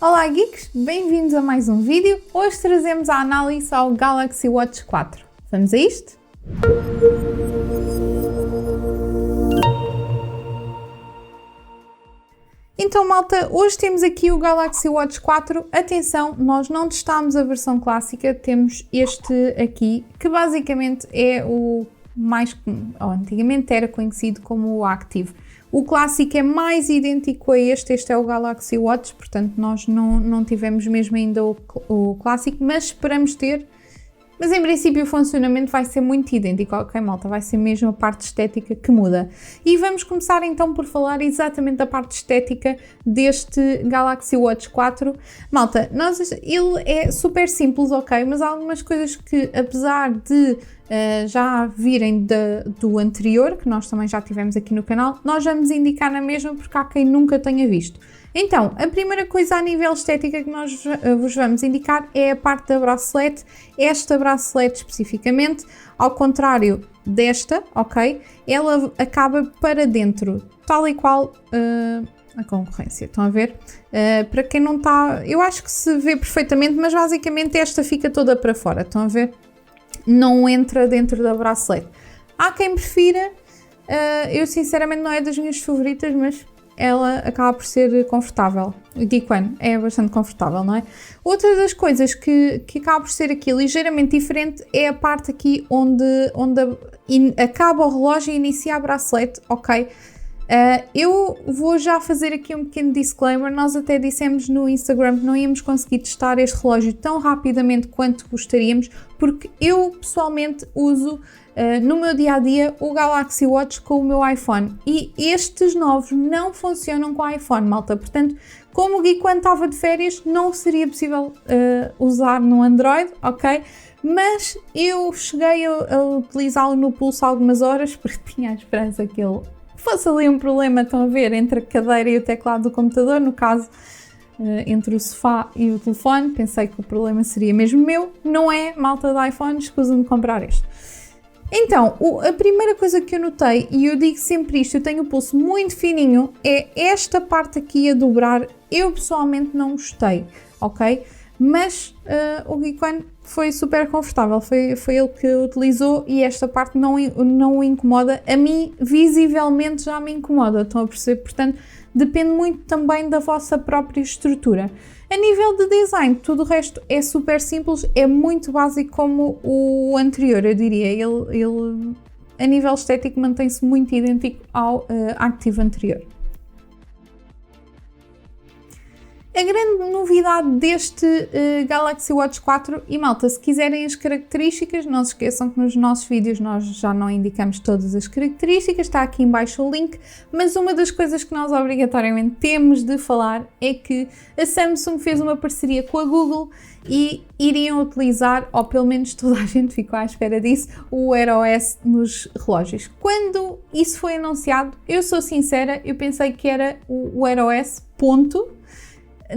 Olá geeks, bem-vindos a mais um vídeo. Hoje trazemos a análise ao Galaxy Watch 4. Vamos a isto? Então malta, hoje temos aqui o Galaxy Watch 4. Atenção, nós não testámos a versão clássica, temos este aqui, que basicamente é o mais, antigamente era conhecido como o Active. O clássico é mais idêntico a este é o Galaxy Watch, portanto nós não tivemos mesmo ainda o clássico, mas esperamos ter. Mas em princípio o funcionamento vai ser muito idêntico, ok malta? Vai ser mesmo a parte estética que muda. E vamos começar então por falar exatamente da parte estética deste Galaxy Watch 4. Malta, ele é super simples, ok? Mas há algumas coisas que, apesar de já virem do anterior, que nós também já tivemos aqui no canal, nós vamos indicar na mesma porque há quem nunca tenha visto. Então, a primeira coisa a nível estética que nós vos vamos indicar é a parte da bracelete. Esta bracelete especificamente, ao contrário desta, ok? Ela acaba para dentro, tal e qual a concorrência, estão a ver? Para quem não está, eu acho que se vê perfeitamente, mas basicamente esta fica toda para fora, estão a ver? Não entra dentro da bracelete. Há quem prefira, eu sinceramente não é das minhas favoritas, mas ela acaba por ser confortável. O Geek One é bastante confortável, não é? Outra das coisas que acaba por ser aqui ligeiramente diferente é a parte aqui onde acaba o relógio e inicia a bracelete, ok? Eu vou já fazer aqui um pequeno disclaimer. Nós até dissemos no Instagram que não íamos conseguir testar este relógio tão rapidamente quanto gostaríamos, porque eu pessoalmente uso no meu dia-a-dia o Galaxy Watch com o meu iPhone e estes novos não funcionam com o iPhone, malta. Portanto, como o Geek One estava de férias, não seria possível usar no Android, ok? Mas eu cheguei a utilizá-lo no pulso algumas horas porque tinha a esperança que ele fosse ali um problema, estão a ver, entre a cadeira e o teclado do computador, no caso, entre o sofá e o telefone. Pensei que o problema seria mesmo meu. Não é, malta de iPhone, escusam de comprar este. Então, a primeira coisa que eu notei, e eu digo sempre isto, eu tenho o pulso muito fininho, é esta parte aqui a dobrar. Eu pessoalmente não gostei, ok? Mas o Geek One foi super confortável, foi ele que utilizou e esta parte não o incomoda. A mim, visivelmente, já me incomoda, estão a perceber? Portanto, depende muito também da vossa própria estrutura. A nível de design, tudo o resto é super simples, é muito básico como o anterior, eu diria. Ele a nível estético, mantém-se muito idêntico ao Active anterior. A grande novidade deste Galaxy Watch 4, e malta, se quiserem as características, não se esqueçam que nos nossos vídeos nós já não indicamos todas as características, está aqui em baixo o link, mas uma das coisas que nós obrigatoriamente temos de falar é que a Samsung fez uma parceria com a Google e iriam utilizar, ou pelo menos toda a gente ficou à espera disso, o Wear OS nos relógios. Quando isso foi anunciado, eu sou sincera, eu pensei que era o Wear OS, ponto.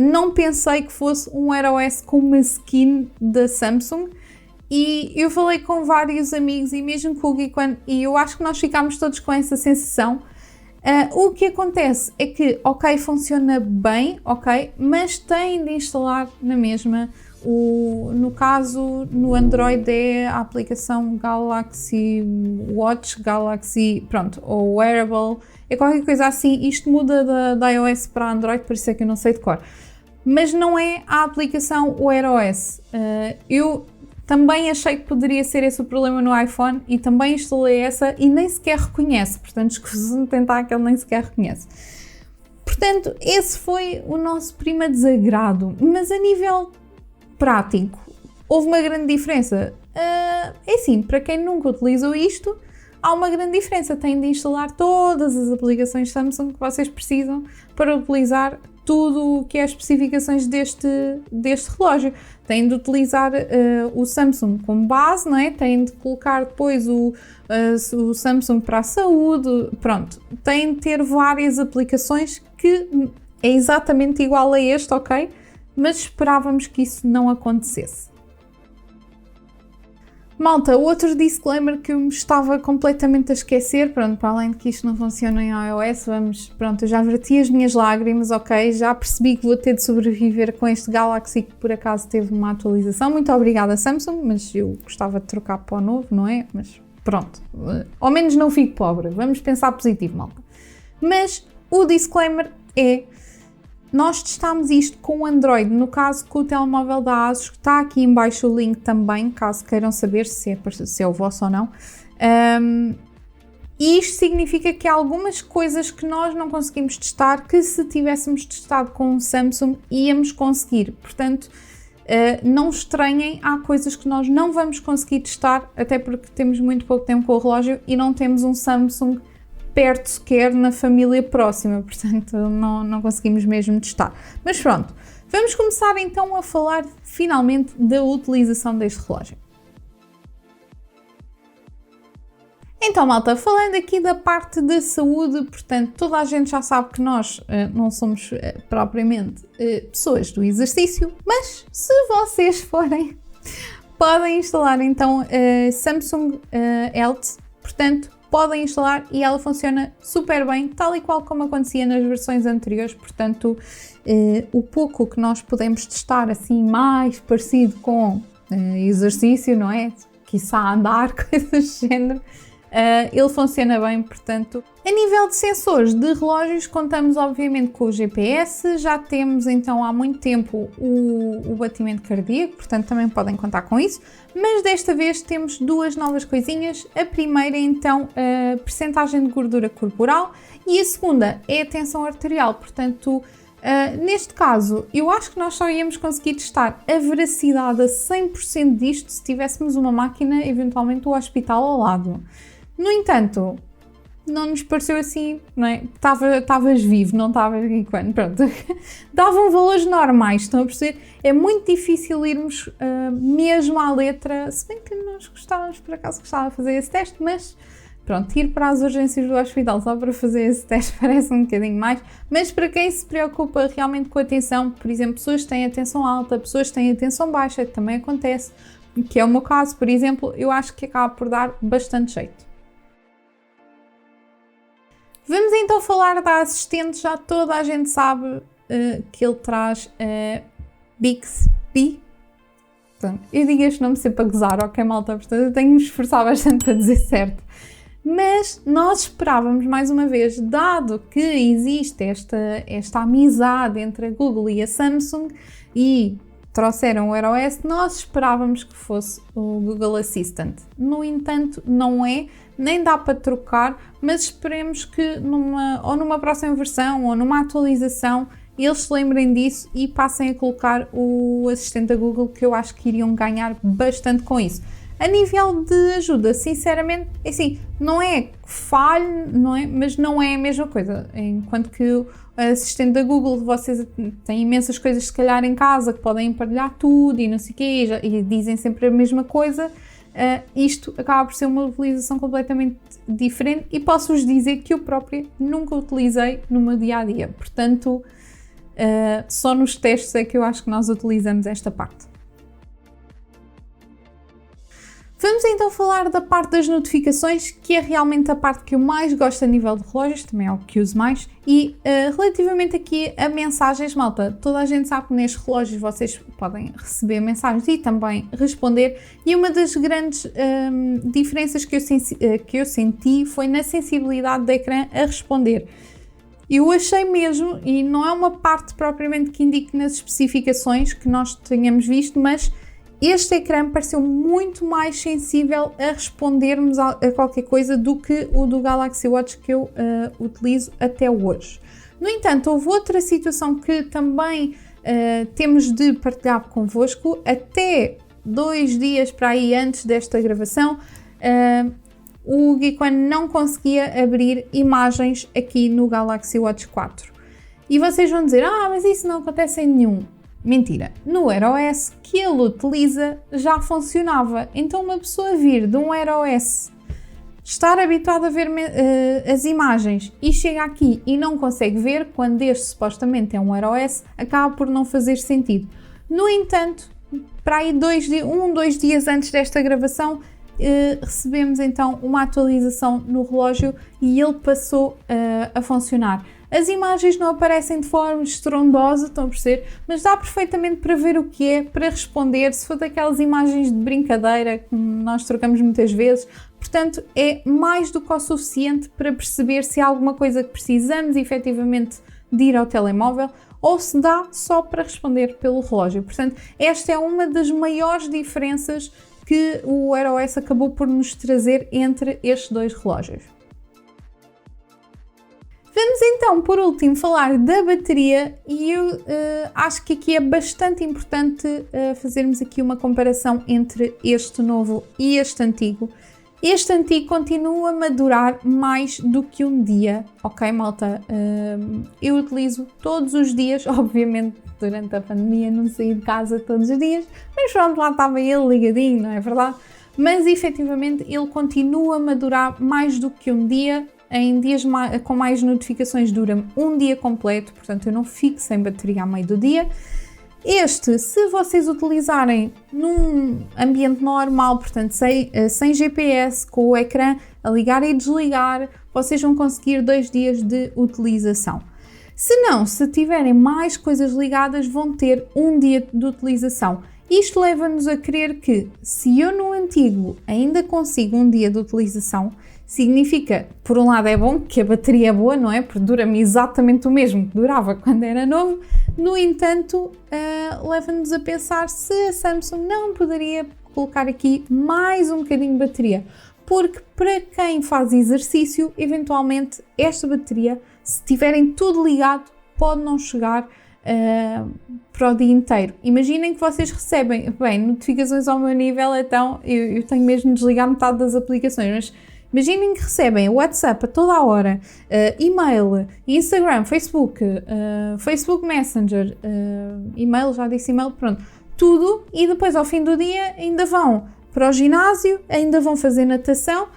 Não pensei que fosse um Wear OS com uma skin da Samsung e eu falei com vários amigos e mesmo com o Geek One e eu acho que nós ficámos todos com essa sensação. O que acontece é que, ok, funciona bem, ok, mas tem de instalar na mesma, no caso no Android é a aplicação Galaxy Watch, Galaxy, pronto, ou Wearable, é qualquer coisa assim. Isto muda da iOS para Android, por isso é que eu não sei de cor. Mas não é a aplicação Wear OS. Eu também achei que poderia ser esse o problema no iPhone e também instalei essa e nem sequer reconhece. Portanto, escuso-me tentar que ele nem sequer reconhece. Portanto, esse foi o nosso primeiro desagrado. Mas a nível prático, houve uma grande diferença. É assim, para quem nunca utilizou isto, há uma grande diferença. Têm de instalar todas as aplicações Samsung que vocês precisam para utilizar tudo o que é as especificações deste relógio. Têm de utilizar o Samsung como base, não é? Têm de colocar depois o Samsung para a saúde, pronto. Têm de ter várias aplicações que é exatamente igual a este, ok? Mas esperávamos que isso não acontecesse. Malta, outro disclaimer que eu me estava completamente a esquecer, pronto, para além de que isto não funciona em iOS, pronto, eu já verti as minhas lágrimas, ok, já percebi que vou ter de sobreviver com este Galaxy que por acaso teve uma atualização, muito obrigada Samsung, mas eu gostava de trocar para o novo, não é? Mas pronto, ao menos não fico pobre, vamos pensar positivo, malta. Mas o disclaimer é... Nós testámos isto com o Android, no caso com o telemóvel da ASUS, que está aqui em baixo o link também, caso queiram saber se é o vosso ou não. E isto significa que há algumas coisas que nós não conseguimos testar, que se tivéssemos testado com o Samsung íamos conseguir. Portanto, não estranhem, há coisas que nós não vamos conseguir testar, até porque temos muito pouco tempo com o relógio e não temos um Samsung perto sequer na família próxima, portanto não conseguimos mesmo testar. Mas pronto, vamos começar então a falar finalmente da utilização deste relógio. Então malta, falando aqui da parte da saúde, portanto toda a gente já sabe que nós não somos propriamente pessoas do exercício, mas se vocês forem, podem instalar então a Samsung Health, portanto podem instalar e ela funciona super bem, tal e qual como acontecia nas versões anteriores, portanto o pouco que nós podemos testar assim mais parecido com exercício, não é? Quiçá andar, coisas do género, ele funciona bem, portanto. A nível de sensores de relógios, contamos obviamente com o GPS, já temos então há muito tempo o batimento cardíaco, portanto também podem contar com isso, mas desta vez temos duas novas coisinhas. A primeira é então a percentagem de gordura corporal e a segunda é a tensão arterial, portanto neste caso eu acho que nós só íamos conseguir testar a veracidade a 100% disto se tivéssemos uma máquina eventualmente do hospital ao lado. No entanto, não nos pareceu assim, não é? Estavas vivo, não estavas aqui quando, pronto. Davam valores normais, estão a perceber? É muito difícil irmos mesmo à letra, se bem que nós gostávamos, por acaso gostava de fazer esse teste, mas pronto, ir para as urgências do hospital só para fazer esse teste parece um bocadinho mais, mas para quem se preocupa realmente com a tensão, por exemplo, pessoas que têm a tensão alta, pessoas que têm a tensão baixa, que também acontece, que é o meu caso, por exemplo, eu acho que acaba por dar bastante jeito. Vamos então falar da assistente, já toda a gente sabe que ele traz a Bixby. Portanto, eu digo este nome sempre para gozar, ok malta, portanto eu tenho de me esforçar bastante para dizer certo. Mas nós esperávamos mais uma vez, dado que existe esta amizade entre a Google e a Samsung e trouxeram o Wear OS, nós esperávamos que fosse o Google Assistant. No entanto, não é, nem dá para trocar, mas esperemos que numa próxima versão ou numa atualização eles se lembrem disso e passem a colocar o assistente da Google, que eu acho que iriam ganhar bastante com isso. A nível de ajuda, sinceramente, é assim, não é que falhe, não é? Mas não é a mesma coisa. Enquanto que o assistente da Google, vocês têm imensas coisas se calhar em casa que podem emparelhar tudo e não sei o quê, e dizem sempre a mesma coisa, isto acaba por ser uma utilização completamente diferente e posso-vos dizer que eu própria nunca utilizei no meu dia-a-dia. Portanto, só nos testes é que eu acho que nós utilizamos esta parte. Vamos então falar da parte das notificações, que é realmente a parte que eu mais gosto a nível de relógios, também é o que uso mais, e relativamente aqui a mensagens, malta, toda a gente sabe que nestes relógios vocês podem receber mensagens e também responder, e uma das grandes diferenças que eu senti foi na sensibilidade do ecrã a responder. Eu achei mesmo, e não é uma parte propriamente que indique nas especificações que nós tenhamos visto, mas este ecrã pareceu muito mais sensível a respondermos a qualquer coisa do que o do Galaxy Watch que eu utilizo até hoje. No entanto, houve outra situação que também temos de partilhar convosco. Até 2 dias para aí antes desta gravação, o Geek One não conseguia abrir imagens aqui no Galaxy Watch 4. E vocês vão dizer, mas isso não acontece em nenhum. Mentira, no Wear OS que ele utiliza já funcionava, então uma pessoa vir de um Wear OS, estar habituado a ver as imagens e chega aqui e não consegue ver, quando este supostamente é um Wear OS, acaba por não fazer sentido. No entanto, para aí 2 dias antes desta gravação, recebemos então uma atualização no relógio e ele passou a funcionar. As imagens não aparecem de forma estrondosa, estão a perceber, mas dá perfeitamente para ver o que é, para responder, se for daquelas imagens de brincadeira que nós trocamos muitas vezes. Portanto, é mais do que o suficiente para perceber se há alguma coisa que precisamos efetivamente de ir ao telemóvel ou se dá só para responder pelo relógio. Portanto, esta é uma das maiores diferenças que o Wear OS acabou por nos trazer entre estes dois relógios. Vamos então, por último, falar da bateria e eu acho que aqui é bastante importante fazermos aqui uma comparação entre este novo e este antigo. Este antigo continua a durar mais do que um dia, ok, malta? Eu utilizo todos os dias, obviamente durante a pandemia não saí de casa todos os dias, mas pronto, lá estava ele ligadinho, não é verdade? Mas efetivamente ele continua a durar mais do que um dia. Em dias com mais notificações dura-me um dia completo, portanto eu não fico sem bateria a meio do dia. Este, se vocês utilizarem num ambiente normal, portanto sem GPS, com o ecrã a ligar e desligar, vocês vão conseguir 2 dias de utilização. Se não, se tiverem mais coisas ligadas, vão ter um dia de utilização. Isto leva-nos a crer que, se eu no antigo ainda consigo um dia de utilização, significa, por um lado é bom, que a bateria é boa, não é? Porque dura-me exatamente o mesmo que durava quando era novo. No entanto, leva-nos a pensar se a Samsung não poderia colocar aqui mais um bocadinho de bateria. Porque para quem faz exercício, eventualmente esta bateria, se tiverem tudo ligado, pode não chegar para o dia inteiro. Imaginem que vocês recebem, bem, notificações ao meu nível, então eu tenho mesmo de desligar metade das aplicações, mas imaginem que recebem WhatsApp a toda a hora, e-mail, Instagram, Facebook, Facebook Messenger, e-mail, já disse e-mail, pronto, tudo, e depois ao fim do dia ainda vão para o ginásio, ainda vão fazer natação,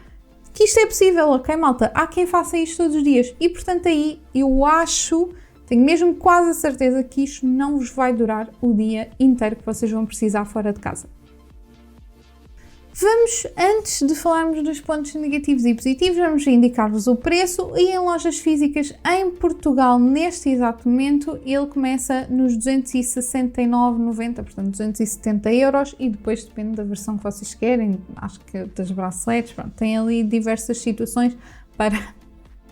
que isto é possível, ok, malta? Há quem faça isto todos os dias e, portanto, aí eu acho, tenho mesmo quase a certeza que isto não vos vai durar o dia inteiro que vocês vão precisar fora de casa. Vamos, antes de falarmos dos pontos negativos e positivos, vamos indicar-vos o preço e em lojas físicas em Portugal, neste exato momento, ele começa nos 269,90, portanto 270 euros e depois depende da versão que vocês querem, acho que das braceletes, pronto, tem ali diversas situações para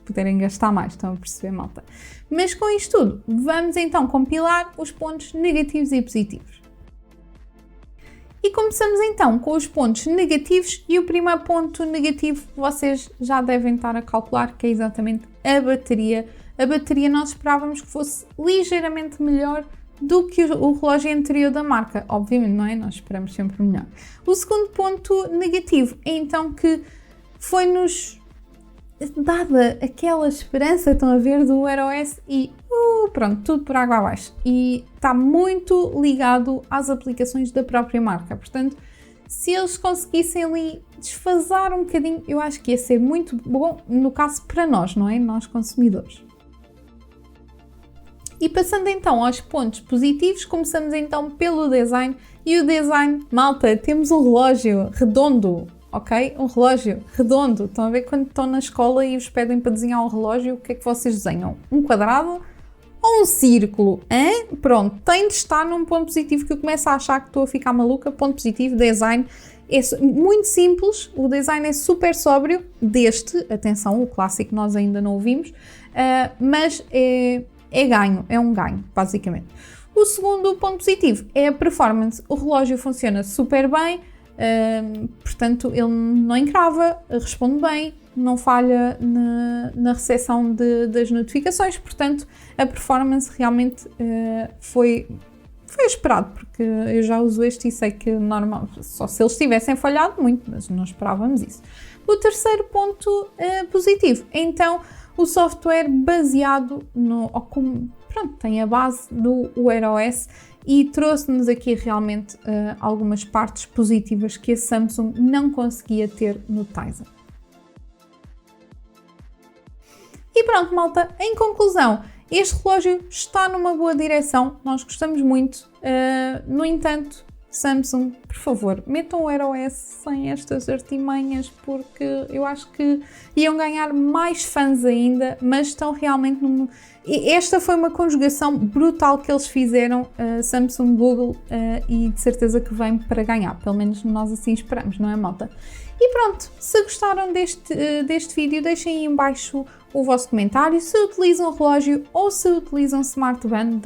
poderem gastar mais, estão a perceber, malta? Mas com isto tudo, vamos então compilar os pontos negativos e positivos. E começamos então com os pontos negativos e o primeiro ponto negativo vocês já devem estar a calcular, que é exatamente a bateria. A bateria nós esperávamos que fosse ligeiramente melhor do que o relógio anterior da marca, obviamente, não é? Nós esperamos sempre o melhor. O segundo ponto negativo é então que foi-nos dada aquela esperança, estão a ver, do Wear OS e pronto, tudo por água abaixo. E está muito ligado às aplicações da própria marca. Portanto, se eles conseguissem ali desfasar um bocadinho, eu acho que ia ser muito bom, no caso para nós, não é? Nós consumidores. E passando então aos pontos positivos, começamos então pelo design. E o design, malta, temos um relógio redondo. Ok? Um relógio redondo. Estão a ver quando estão na escola e vos pedem para desenhar um relógio, o que é que vocês desenham? Um quadrado ou um círculo? Hein? Pronto, tem de estar num ponto positivo que eu começo a achar que estou a ficar maluca. Ponto positivo, design. É muito simples, o design é super sóbrio deste, atenção, o clássico nós ainda não ouvimos, mas é ganho, é um ganho, basicamente. O segundo ponto positivo é a performance. O relógio funciona super bem, portanto ele não encrava, responde bem, não falha na recepção das notificações, portanto a performance realmente foi esperado, porque eu já uso este e sei que normal, só se eles tivessem falhado muito, mas não esperávamos isso. O terceiro ponto positivo é então o software baseado pronto, tem a base do Wear OS e trouxe-nos aqui realmente algumas partes positivas que a Samsung não conseguia ter no Tizen. E pronto, malta, em conclusão, este relógio está numa boa direção, nós gostamos muito, no entanto, Samsung, por favor, metam o Wear OS sem estas artimanhas, porque eu acho que iam ganhar mais fãs ainda, mas estão realmente num... Esta foi uma conjugação brutal que eles fizeram, Samsung, Google, e de certeza que vem para ganhar, pelo menos nós assim esperamos, não é, malta? E pronto, se gostaram deste vídeo, deixem aí em baixo o vosso comentário, se utilizam relógio ou se utilizam smartband,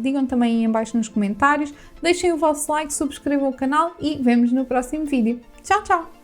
digam também aí em baixo nos comentários, deixem o vosso like, subscrevam o canal e vemos no próximo vídeo. Tchau, tchau!